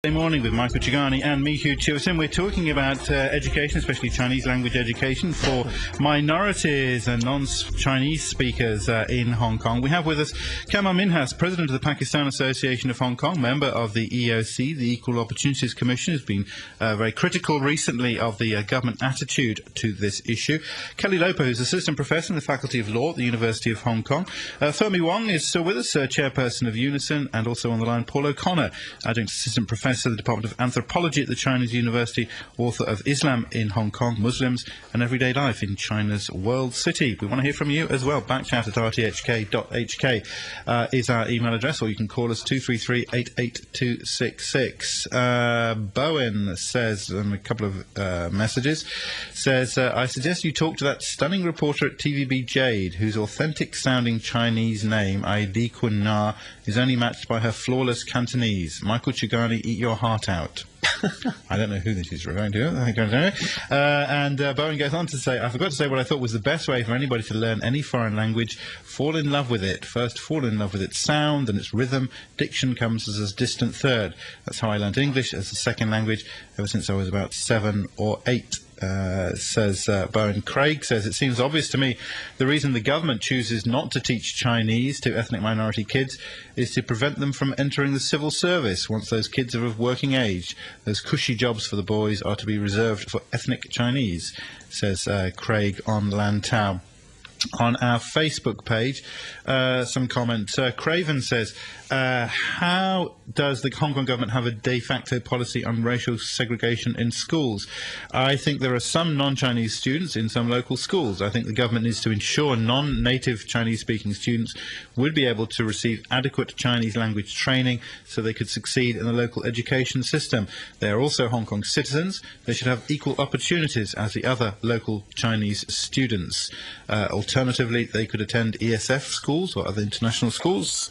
Morning with Michael Chugani and me, Hugh Chiverton. We're talking about education, especially Chinese language education for minorities and non-Chinese speakers in Hong Kong. We have with us Qamar Minhas, President of the Pakistan Association of Hong Kong, member of the EOC, the Equal Opportunities Commission, who's been very critical recently of the government attitude to this issue. Kelley Loper, who's Assistant Professor in the Faculty of Law at the University of Hong Kong. Fermi Wong is still with us, Chairperson of Unison, and also on the line Paul O'Connor, Adjunct Assistant Professor of the Department of Anthropology at the Chinese University, author of Islam in Hong Kong, Muslims and Everyday Life in China's World City. We want to hear from you as well. Backchat at rthk.hk is our email address, or you can call us 233-88266. Bowen says, a couple of messages, says, I suggest you talk to that stunning reporter at TVB Jade, whose authentic-sounding Chinese name, Di Kun Na, is only matched by her flawless Cantonese. Michael Chugani, eat your heart out. I don't know who this is referring to. I don't know. And Bowen goes on to say, I forgot to say what I thought was the best way for anybody to learn any foreign language. Fall in love with it. First, fall in love with its sound and its rhythm. Diction comes as a distant third. That's how I learned English as a second language ever since I was about 7 or 8. Says Bowen. Craig says, it seems obvious to me the reason the government chooses not to teach Chinese to ethnic minority kids is to prevent them from entering the civil service once those kids are of working age. Those cushy jobs for the boys are to be reserved for ethnic Chinese, says Craig on Lantau. On our Facebook page, some comments. Craven says, how does the Hong Kong government have a de facto policy on racial segregation in schools? I think there are some non-Chinese students in some local schools. I think the government needs to ensure non-native Chinese-speaking students would be able to receive adequate Chinese language training so they could succeed in the local education system. They are also Hong Kong citizens. They should have equal opportunities as the other local Chinese students. Alternatively, they could attend ESF schools or other international schools, ?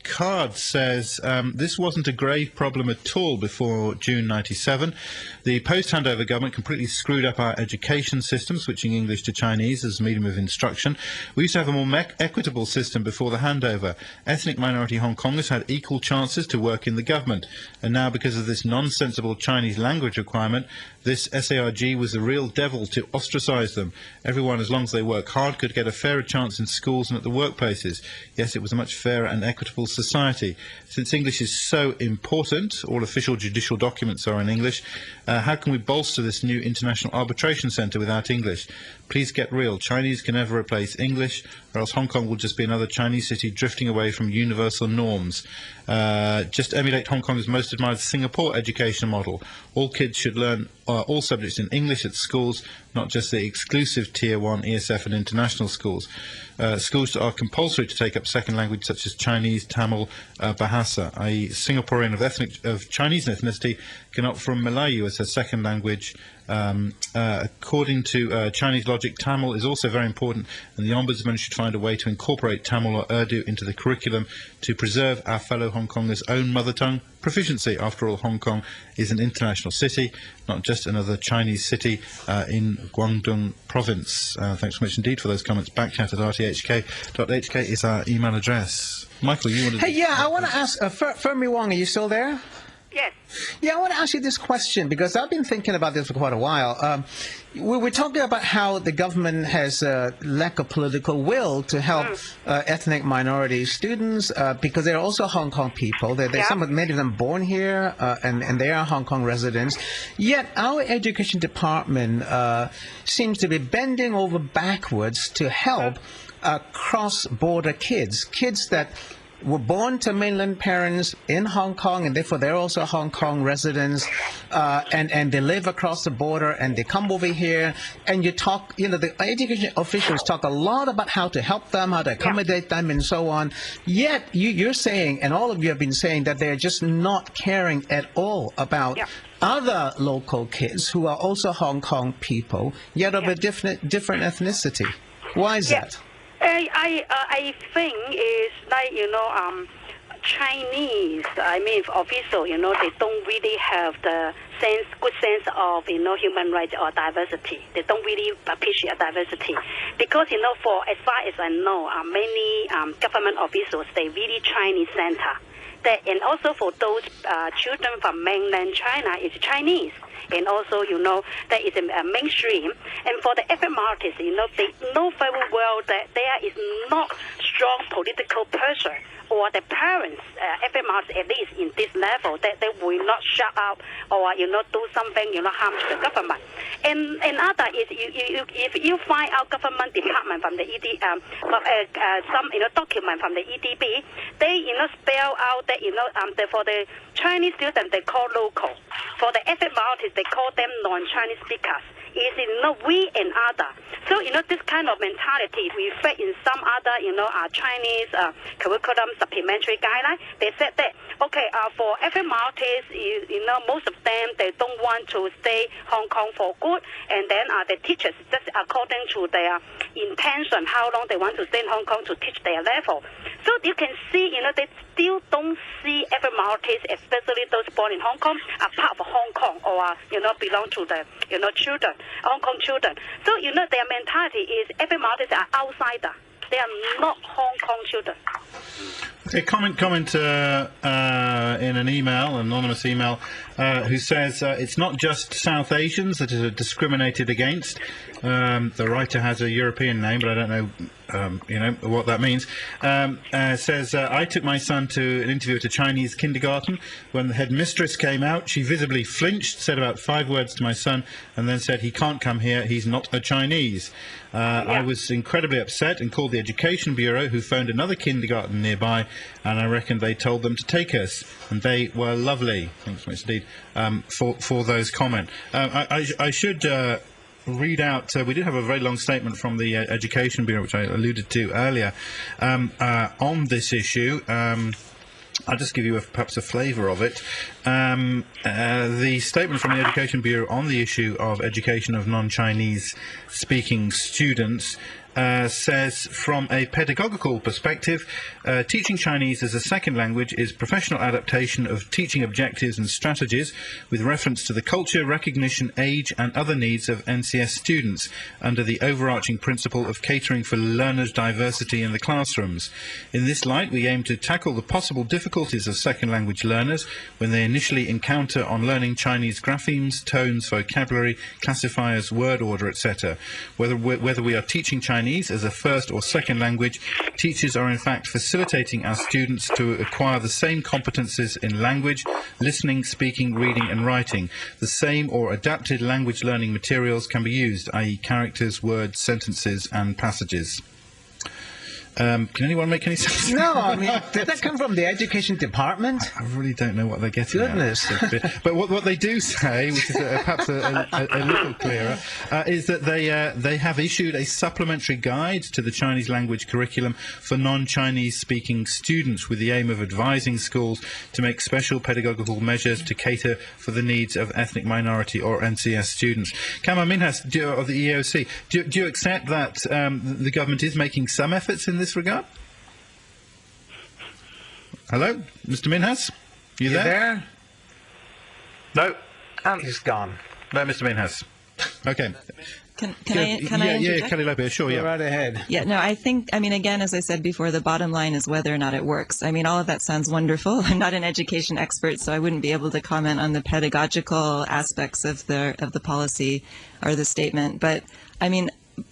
Card says, this wasn't a grave problem at all before June 97. The post-handover government completely screwed up our education system, switching English to Chinese as medium of instruction. We used to have a more equitable system before the handover. Ethnic minority Hong Kongers had equal chances to work in the government. And now, because of this nonsensible Chinese language requirement, this SARG was the real devil to ostracize them. Everyone, as long as they work hard, could get a fairer chance in schools and at the workplaces. Yes, it was a much fairer and equitable society. Since English is so important, all official judicial documents are in English, how can we bolster this new international arbitration centre without English? Please get real. Chinese can never replace English, or else Hong Kong will just be another Chinese city drifting away from universal norms. Just emulate Hong Kong's most admired Singapore education model. All kids should learn all subjects in English at schools, not just the exclusive Tier 1 ESF and international schools. Schools are compulsory to take up second language such as Chinese, Tamil, Bahasa, i.e. Singaporean of Chinese ethnicity can opt for Malayu as a second language. According to Chinese logic, Tamil is also very important, and the Ombudsman should find a way to incorporate Tamil or Urdu into the curriculum to preserve our fellow Hong Kongers' own mother tongue proficiency. After all, Hong Kong is an international city, not just another Chinese city in Guangdong province. Thanks so much indeed for those comments. Backchat at rthk.hk is our email address. Michael, you wanted to... Hey, yeah, I want to ask, Fermi Wong, are you still there? Yes. Yeah, I want to ask you this question, because I've been thinking about this for quite a while. We're talking about how the government has a lack of political will to help ethnic minority students, because they're also Hong Kong people. Many of them born here, and they are Hong Kong residents. Yet our education department seems to be bending over backwards to help cross-border kids that were born to mainland parents in Hong Kong, and therefore they're also Hong Kong residents, and they live across the border, and they come over here, and the education officials talk a lot about how to help them, how to accommodate them, and so on. Yet you're saying, and all of you have been saying, that they're just not caring at all about other local kids who are also Hong Kong people, yet of a different ethnicity. Why is that? I think it's like, Chinese, official, they don't really have the good sense of, human rights or diversity. They don't really appreciate diversity. Because, for as far as I know, many government officials, they really Chinese center. That, and also for those children from mainland China, it's Chinese. And also, that is a mainstream. And for the FMRTs, they know very well that there is not strong political pressure or the parents, FMRs at least in this level, that they will not shut up or, do something, harm to the government. And another is if you find out government department from the some, document from the EDB, they, spell out that, for the Chinese students, they call local. For the FMRTs, they call them non-Chinese speakers. Is we and other. So this kind of mentality reflect in some other Chinese curriculum supplementary guideline. They said that for FMRTs, most of them they don't want to stay Hong Kong for good, and then the teachers just according to their intention how long they want to stay in Hong Kong to teach their level. So you can see they still don't see FMRTs, especially those born in Hong Kong, are part of Hong Kong or belong to the children. Hong Kong children. So, their mentality is FMRTs are outsider. They are not Hong Kong children. Okay, comment in an email, an anonymous email, who says it's not just South Asians that are discriminated against. The writer has a European name, but I don't know, what that means. Says, I took my son to an interview at a Chinese kindergarten. When the headmistress came out, she visibly flinched, said about 5 words to my son, and then said, he can't come here, he's not a Chinese. I was incredibly upset and called the Education Bureau, who phoned another kindergarten nearby, and I reckon they told them to take us. And they were lovely. Thanks very much indeed for those comments. I should read out, we did have a very long statement from the Education Bureau, which I alluded to earlier, on this issue. I'll just give you perhaps a flavour of it. The statement from the Education Bureau on the issue of education of non-Chinese speaking students says, from a pedagogical perspective, teaching Chinese as a second language is professional adaptation of teaching objectives and strategies with reference to the culture, recognition, age and other needs of NCS students under the overarching principle of catering for learners' diversity in the classrooms. In this light, we aim to tackle the possible difficulties of second language learners when they initially encounter on learning Chinese graphemes, tones, vocabulary, classifiers, word order, etc. Whether we are teaching Chinese as a first or second language, teachers are in fact facilitating our students to acquire the same competences in language, listening, speaking, reading and writing. The same or adapted language learning materials can be used, i.e. characters, words, sentences and passages. Can anyone make any sense? No, I mean, did that come from the Education Department? I really don't know what they're getting Goodness. at. But what they do say, which is perhaps a little clearer, is that they have issued a supplementary guide to the Chinese language curriculum for non-Chinese speaking students with the aim of advising schools to make special pedagogical measures to cater for the needs of ethnic minority or NCS students. Qamar, Minhas of the EOC, do you accept that the government is making some efforts in this regard? Hello, Mr. Minhas? You there? No. He's gone. No, Mr. Minhas. Okay. Can I interject? Yeah, Kelley, Loper, sure, yeah. Go right ahead. Yeah, no, I think, again, as I said before, the bottom line is whether or not it works. All of that sounds wonderful. I'm not an education expert, so I wouldn't be able to comment on the pedagogical aspects of the policy or the statement. But,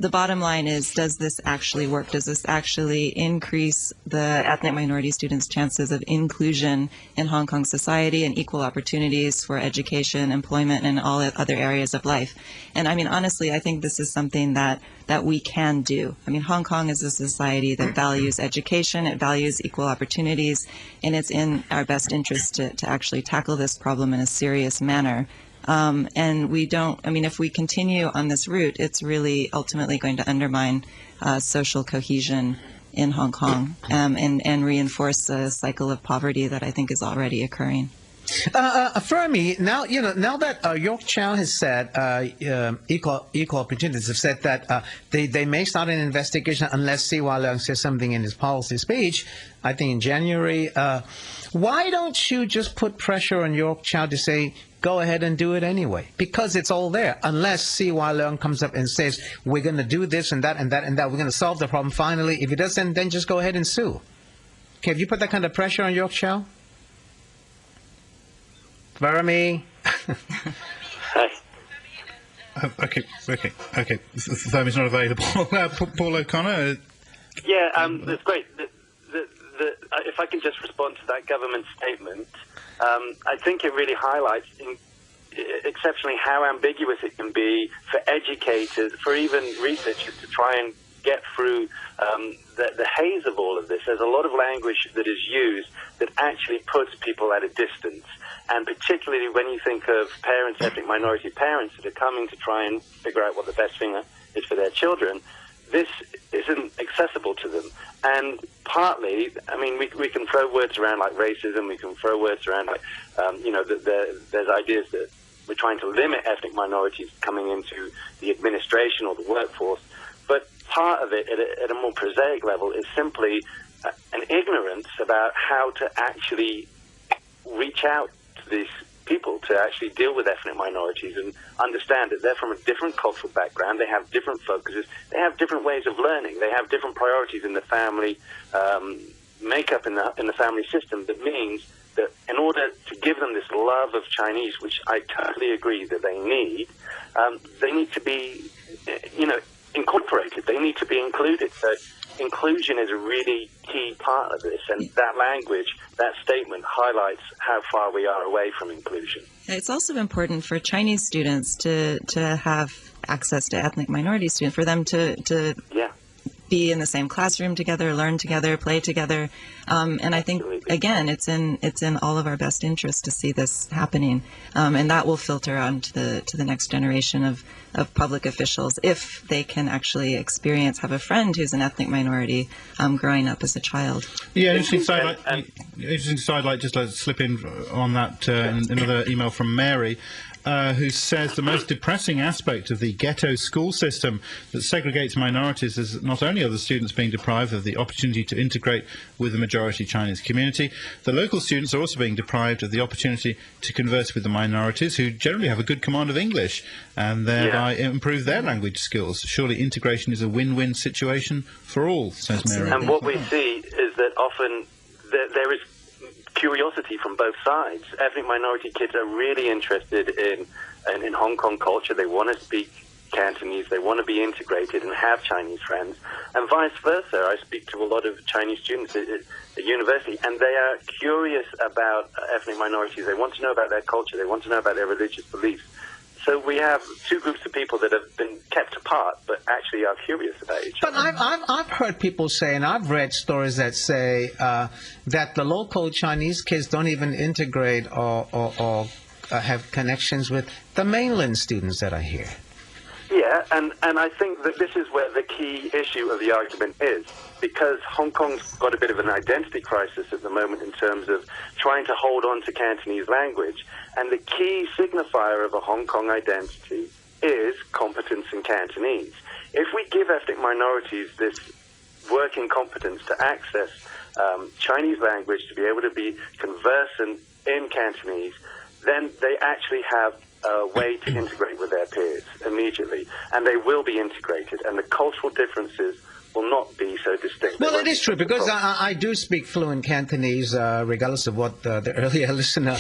the bottom line is, does this actually work? Does this actually increase the ethnic minority students' chances of inclusion in Hong Kong society and equal opportunities for education, employment, and all other areas of life? And honestly, I think this is something that we can do. Hong Kong is a society that values education, it values equal opportunities, and it's in our best interest to actually tackle this problem in a serious manner. And we don't, if we continue on this route, it's really ultimately going to undermine social cohesion in Hong Kong and reinforce a cycle of poverty that I think is already occurring. Fermi, now that York Chow has said equal opportunities have said that they may start an investigation unless Siwa Leung says something in his policy speech, I think in January. Why don't you just put pressure on York Chow to say, go ahead and do it anyway? Because it's all there. Unless Siwa Leung comes up and says, we're going to do this and that and that and that, we're going to solve the problem finally. If he doesn't, then just go ahead and sue. Okay, have you put that kind of pressure on York Chow? Fermi. Hi. Okay. Fermi's not available. Paul O'Connor. Yeah, that's great. If I can just respond to that government statement, I think it really highlights exceptionally how ambiguous it can be for educators, for even researchers to try and get through the haze of all of this. There's a lot of language that is used that actually puts people at a distance. And particularly when you think of parents, ethnic minority parents, that are coming to try and figure out what the best thing is for their children, this isn't accessible to them. And partly, I mean, we can throw words around like racism, we can throw words around like, there's ideas that we're trying to limit ethnic minorities coming into the administration or the workforce. But part of it, at a more prosaic level, is simply an ignorance about how to actually reach out to these people, to actually deal with ethnic minorities and understand that they're from a different cultural background, they have different focuses, they have different ways of learning, they have different priorities in the family makeup in the family system. That means that in order to give them this love of Chinese, which I totally agree that they need to be, incorporated. They need to be included. So inclusion is a really key part of this, and that language, that statement, highlights how far we are away from inclusion. It's also important for Chinese students to have access to ethnic minority students, for them to be in the same classroom together, learn together, play together. And I think, again, it's in all of our best interest to see this happening. And that will filter on to the next generation of public officials, if they can actually have a friend who's an ethnic minority growing up as a child. Yeah, interesting sidelight, just to slip in on that, another email from Mary, who says the most depressing aspect of the ghetto school system that segregates minorities is not only are the students being deprived of the opportunity to integrate with the majority Chinese community, the local students are also being deprived of the opportunity to converse with the minorities, who generally have a good command of English and thereby improve their language skills. Surely integration is a win-win situation for all, says Mary. And what we see is that often there is curiosity from both sides. Ethnic minority kids are really interested in Hong Kong culture. They want to speak Cantonese. They want to be integrated and have Chinese friends. And vice versa. I speak to a lot of Chinese students at university, and they are curious about ethnic minorities. They want to know about their culture. They want to know about their religious beliefs. So we have two groups of people that have been kept apart, but actually are curious about each other. But I've heard people say, and I've read stories that say that the local Chinese kids don't even integrate or have connections with the mainland students that are here. Yeah, and I think that this is where the key issue of the argument is, because Hong Kong's got a bit of an identity crisis at the moment in terms of trying to hold on to Cantonese language, and the key signifier of a Hong Kong identity is competence in Cantonese. If we give ethnic minorities this working competence to access Chinese language, to be able to be conversant in Cantonese, then they actually have a way to integrate with their peers immediately, and they will be integrated, and the cultural differences will not be so distinct. Well, it is true, because I do speak fluent Cantonese, regardless of what the earlier listener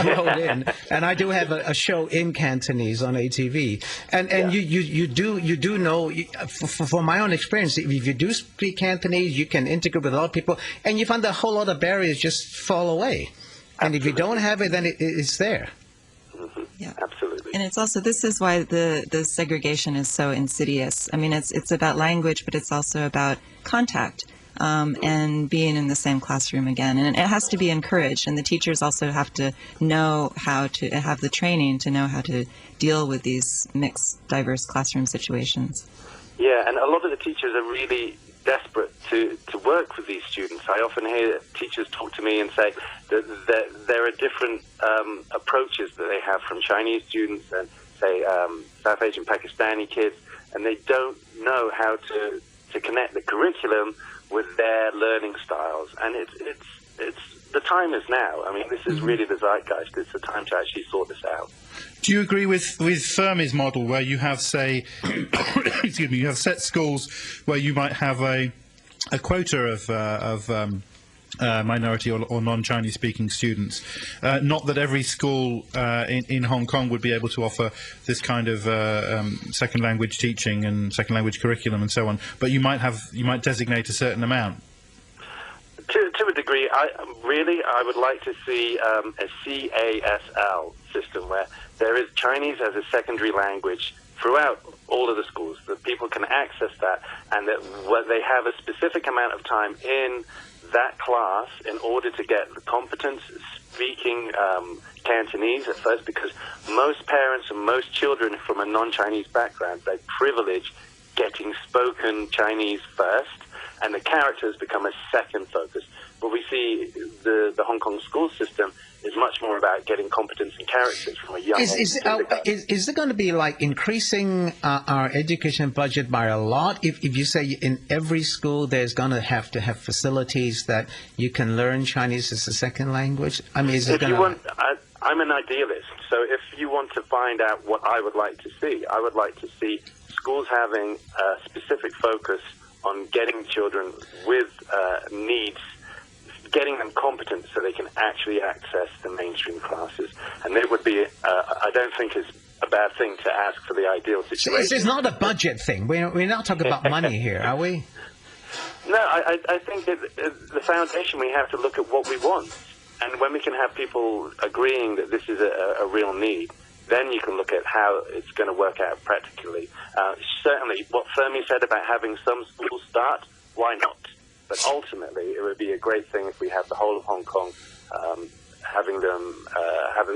wrote in, and I do have a show in Cantonese on ATV, and you do know, from my own experience, if you do speak Cantonese, you can integrate with a lot of people, and you find that a whole lot of barriers just fall away, and if you don't have it, then it's there. Yeah, absolutely. And it's also, this is why the segregation is so insidious. I mean, it's about language, but it's also about contact and being in the same classroom again. And it has to be encouraged. And the teachers also have to know how to have the training to know how to deal with these mixed, diverse classroom situations. Yeah, and a lot of the teachers are really desperate to work with these students. I often hear teachers talk to me and say that there are different approaches that they have from Chinese students and, say, South Asian Pakistani kids, and they don't know how to connect the curriculum with their learning styles. And it's the time is now. I mean, this is really the zeitgeist. It's the time to actually sort this out. Do you agree with Fermi's model, where you have, say, excuse me, you have set schools where you might have a quota of minority or non-Chinese speaking students. Not that every school in Hong Kong would be able to offer this kind of second language teaching and second language curriculum and so on, but you might designate a certain amount. To a degree, I would like to see a CASL system where there is Chinese as a secondary language throughout all of the schools, that people can access that, and that they have a specific amount of time in that class in order to get the competence speaking Cantonese at first, because most parents and most children from a non-Chinese background, they privilege getting spoken Chinese first, and the characters become a second focus. But we see the Hong Kong school system is much more about getting competence in characters from a young age. Is it going to be like increasing our education budget by a lot if you say in every school there's going to have facilities that you can learn Chinese as a second language? I mean, is it going to... I'm an idealist, so if you want to find out what I would like to see, I would like to see schools having a specific focus on getting children with needs, getting them competent so they can actually access the mainstream classes. And it would be, I don't think it's a bad thing to ask for the ideal situation. So it's not a budget thing. We're not talking about money here, are we? No, I think the foundation, we have to look at what we want. And when we can have people agreeing that this is a real need, then you can look at how it's going to work out practically. Certainly, what Fermi said about having some schools start, why not? But ultimately, it would be a great thing if we have the whole of Hong Kong having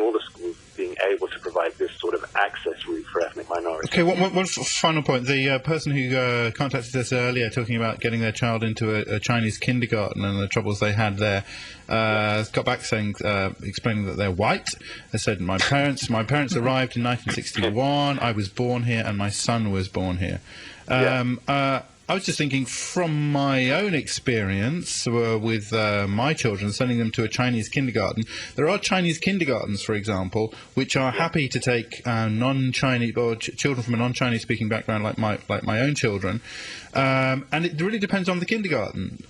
all the schools being able to provide this sort of access route for ethnic minorities. Okay, one final point. The person who contacted us earlier talking about getting their child into a Chinese kindergarten and the troubles they had there, got back saying, explaining that they're white. They said, my parents arrived in 1961, I was born here, and my son was born here. I was just thinking, from my own experience with my children, sending them to a Chinese kindergarten, there are Chinese kindergartens, for example, which are happy to take non-Chinese or children from a non-Chinese speaking background, like my own children, and it really depends on the kindergarten.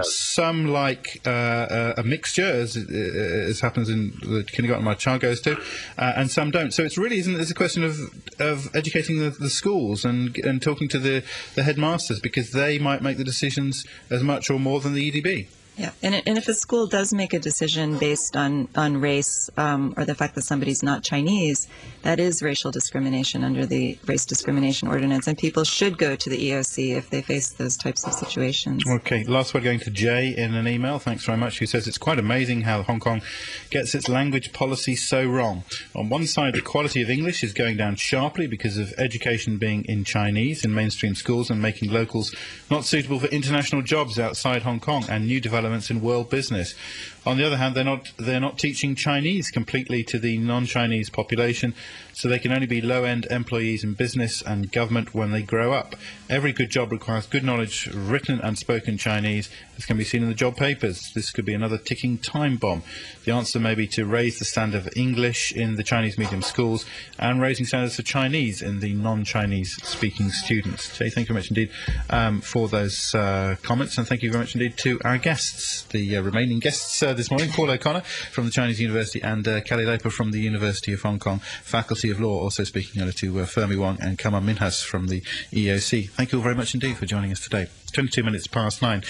Some like a mixture, as happens in the kindergarten my child goes to, and some don't. So it's a question of educating the schools and talking to the headmasters, because they might make the decisions as much or more than the EDB. Yeah, and if a school does make a decision based on race or the fact that somebody's not Chinese, that is racial discrimination under the Race Discrimination Ordinance, and people should go to the EOC if they face those types of situations. Okay, last word going to Jay in an email. Thanks very much. Who says it's quite amazing how Hong Kong gets its language policy so wrong. On one side, the quality of English is going down sharply because of education being in Chinese in mainstream schools and making locals not suitable for international jobs outside Hong Kong and new developments in world business. On the other hand, they're not teaching Chinese completely to the non-Chinese population, so they can only be low-end employees in business and government when they grow up. Every good job requires good knowledge, written and spoken Chinese, as can be seen in the job papers. This could be another ticking time bomb. The answer may be to raise the standard of English in the Chinese medium schools and raising standards for Chinese in the non-Chinese speaking students. Jay, thank you very much indeed for those comments, and thank you very much indeed to our guests, the remaining guests this morning, Paul O'Connor from the Chinese University and Kelley Loper from the University of Hong Kong Faculty of Law, also speaking to Fermi Wong and Qamar Minhas from the EOC. Thank you all very much indeed for joining us today. 22 minutes past 9.